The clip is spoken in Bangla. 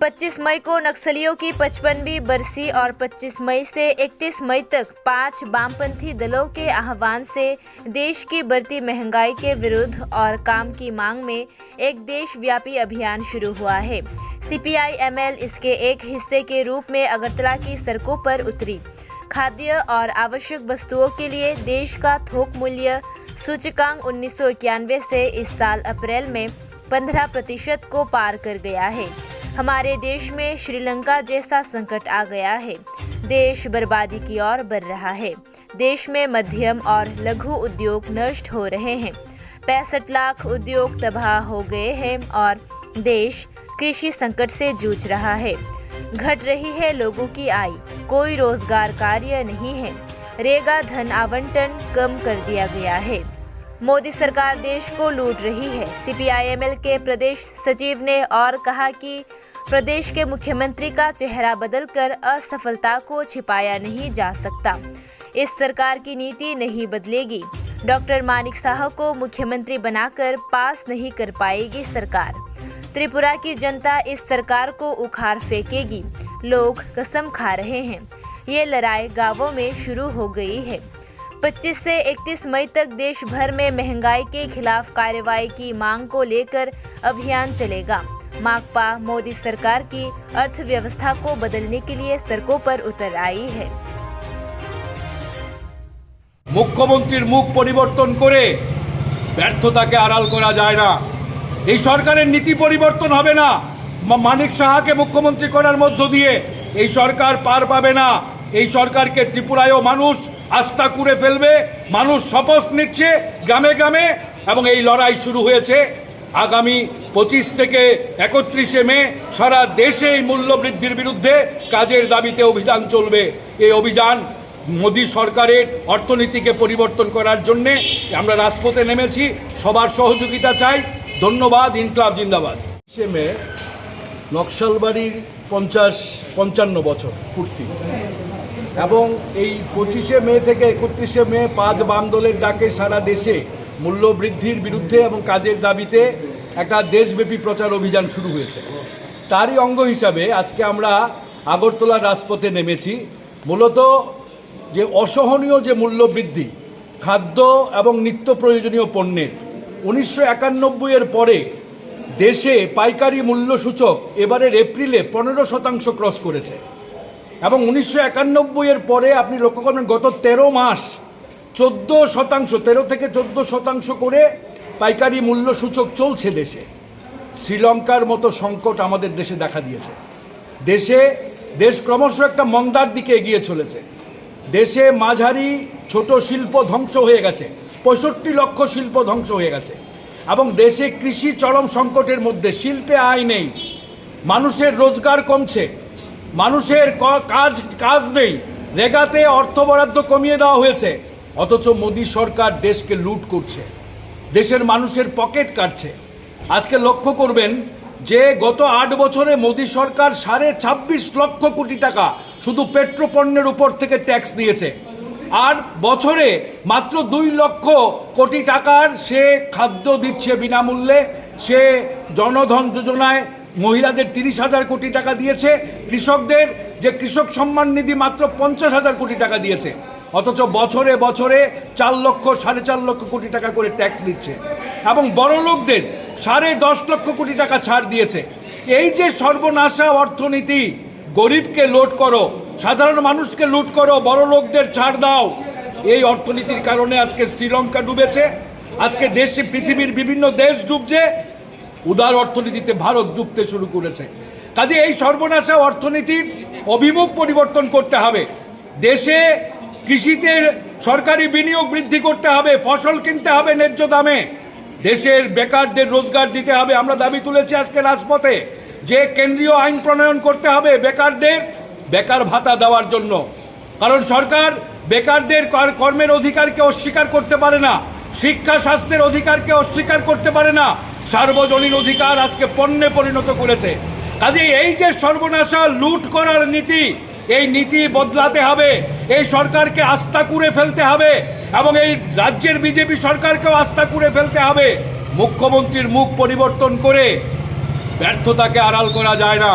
25 मई को नक्सलियों की 55वीं बरसी और 25 मई से 31 मई तक 5 वामपंथी दलों के आह्वान से देश की बढ़ती महंगाई के विरुद्ध और काम की मांग में एक देशव्यापी अभियान शुरू हुआ है। CPI-ML इसके एक हिस्से के रूप में अगरतला की सड़कों पर उतरी। खाद्य और आवश्यक वस्तुओं के लिए देश का थोक मूल्य सूचकांक 1991 से इस साल अप्रैल में 15% को पार कर गया है। हमारे देश में श्रीलंका जैसा संकट आ गया है। देश बर्बादी की ओर बढ़ रहा है। देश में मध्यम और लघु उद्योग नष्ट हो रहे हैं। 65 लाख उद्योग तबाह हो गए हैं और देश कृषि संकट से जूझ रहा है। घट रही है लोगों की आय, कोई रोजगार कार्य नहीं है। रेगा धन आवंटन कम कर दिया गया है। मोदी सरकार देश को लूट रही है। CPI-ML के प्रदेश सचिव ने और कहा कि प्रदेश के मुख्यमंत्री का चेहरा बदलकर असफलता को छिपाया नहीं जा सकता। इस सरकार की नीति नहीं बदलेगी। डॉक्टर मानिक साह को मुख्यमंत्री बनाकर पास नहीं कर पाएगी सरकार। त्रिपुरा की जनता इस सरकार को उखाड़ फेंकेगी। लोग कसम खा रहे हैं। ये लड़ाई गांवों में शुरू हो गई है। 25 से 31 मई तक देश भर में महंगाई के खिलाफ कार्रवाई की मांग को लेकर अभियान चलेगा। माकपा मोदी सरकार की अर्थव्यवस्था को बदलने के लिए सड़कों पर उतर आई है। মুখ্যমন্ত্রীর মুখ পরিবর্তন করে ব্যর্থতাকে আড়াল করা যায় না। এই সরকারের নীতি পরিবর্তন হবে না। মানিক সাহাকে মুখ্যমন্ত্রী করার মধ্য দিয়ে এই সরকার পার পাবে না। এই সরকারকে ত্রিপুরায়ও মানুষ আস্থা করে ফেলবে। মানুষ শপথ নিচ্ছে গ্রামে গ্রামে এবং এই লড়াই শুরু হয়েছে। আগামী 25 থেকে 31 মে সারা দেশে এই মূল্য বৃদ্ধির বিরুদ্ধে কাজের দাবিতে অভিযান চলবে। এই অভিযান মোদী সরকারের অর্থনীতিকে পরিবর্তন করার জন্য আমরা রাজপথে নেমেছি। সবার সহযোগিতা চাই। ধন্যবাদ। ইনকলাব জিন্দাবাদ। 25 মে নকশালবাড়ির 55 বছর পূর্তি এবং এই 25 মে থেকে 31 মে 5 বাম দলের ডাকে সারা দেশে মূল্য বৃদ্ধির বিরুদ্ধে এবং কাজের দাবিতে একটা দেশব্যাপী প্রচার অভিযান শুরু হয়েছে। তারই অঙ্গ হিসাবে আজকে আমরা আগরতলার রাজপথে নেমেছি। মূলত যে অসহনীয় যে মূল্য বৃদ্ধি খাদ্য এবং নিত্য প্রয়োজনীয় পণ্যের 1991 এর পরে দেশে পাইকারি মূল্য সূচক এবারের এপ্রিলে 15% ক্রস করেছে এবং 1991 এর পরে আপনি লক্ষ্য করবেন গত 13 মাস 14% 13 থেকে 14% করে পাইকারি মূল্য সূচক চলছে দেশে। শ্রীলঙ্কার মতো সংকট আমাদের দেশে দেখা দিয়েছে। দেশ ক্রমশ একটা মন্দার দিকে এগিয়ে চলেছে। দেশে মাঝারি ছোট শিল্প ধ্বংস হয়ে গেছে। 65 লক্ষ শিল্প ধ্বংস হয়ে গেছে এবং দেশে কৃষি চরম সংকটের মধ্যে। শিল্পে আয় নেই, মানুষের রোজগার কমছে, মানুষের কাজ নেই। রেগাতে অর্থ বরাদ্দ কমিয়ে দেওয়া হয়েছে। অথচ মোদী সরকার দেশকে লুট করছে, দেশের মানুষের পকেট কাটছে। আজকে লক্ষ্য করবেন যে গত 8 বছরে মোদী সরকার 26.5 লক্ষ কোটি টাকা শুধু পেট্রোপণ্যের উপর থেকে ট্যাক্স নিয়েছে। আর বছরে মাত্র 2 লক্ষ কোটি টাকার সে খাদ্য দিচ্ছে বিনামূল্যে। সে জনধন যোজনায় মহিলাদের 30,000 কোটি টাকা দিয়েছে। কৃষকদের যে কৃষক সম্মান নিধি মাত্র 50,000 কোটি টাকা দিয়েছে। অথচ বছরে বছরে 4 লক্ষ 4.5 লক্ষ কোটি টাকা করে ট্যাক্স দিচ্ছে এবং বড় লোকদের 10.5 লক্ষ কোটি টাকা ছাড় দিয়েছে। এই যে সর্বনাশা অর্থনীতি, গরিবকে লুট করো, সাধারণ মানুষকে লুট করো, বড় লোকদের ছাড় দাও, এই অর্থনীতির কারণে আজকে শ্রীলঙ্কা ডুবেছে। আজকে দেশে পৃথিবীর বিভিন্ন দেশ ডুবছে। উদার অর্থনীতিতে ভারত ডুবতে শুরু করেছে। কাজে এই সর্বনাশা অর্থনীতির অভিমুখ পরিবর্তন করতে হবে। দেশে কৃষিতে সরকারি বিনিয়োগ বৃদ্ধি করতে হবে, ফসল কিনতে হবে ন্যায্য দামে, দেশের বেকারদের রোজগার দিতে হবে। আমরা দাবি তুলেছি আজকে রাজপথে যে কেন্দ্রীয় আইন প্রণয়ন করতে হবে বেকারদের বেকার ভাতা দেওয়ার জন্য। কারণ সরকার বেকারদের কর্মের অধিকারকে অস্বীকার করতে পারে না, শিক্ষা স্বাস্থ্যের অধিকারকে অস্বীকার করতে পারে না। সার্বজনীন অধিকার আজকে পণ্যে পরিণত করেছে। কাজে এই যে সর্বনাশা লুট করার নীতি, এই নীতি বদলাতে হবে। এই সরকারকে আস্থা করে ফেলতে হবে এবং এই রাজ্যের বিজেপি সরকারকেও আস্থা করে ফেলতে হবে। মুখ্যমন্ত্রীর মুখ পরিবর্তন করে ব্যর্থতাকে আড়াল করা যায় না।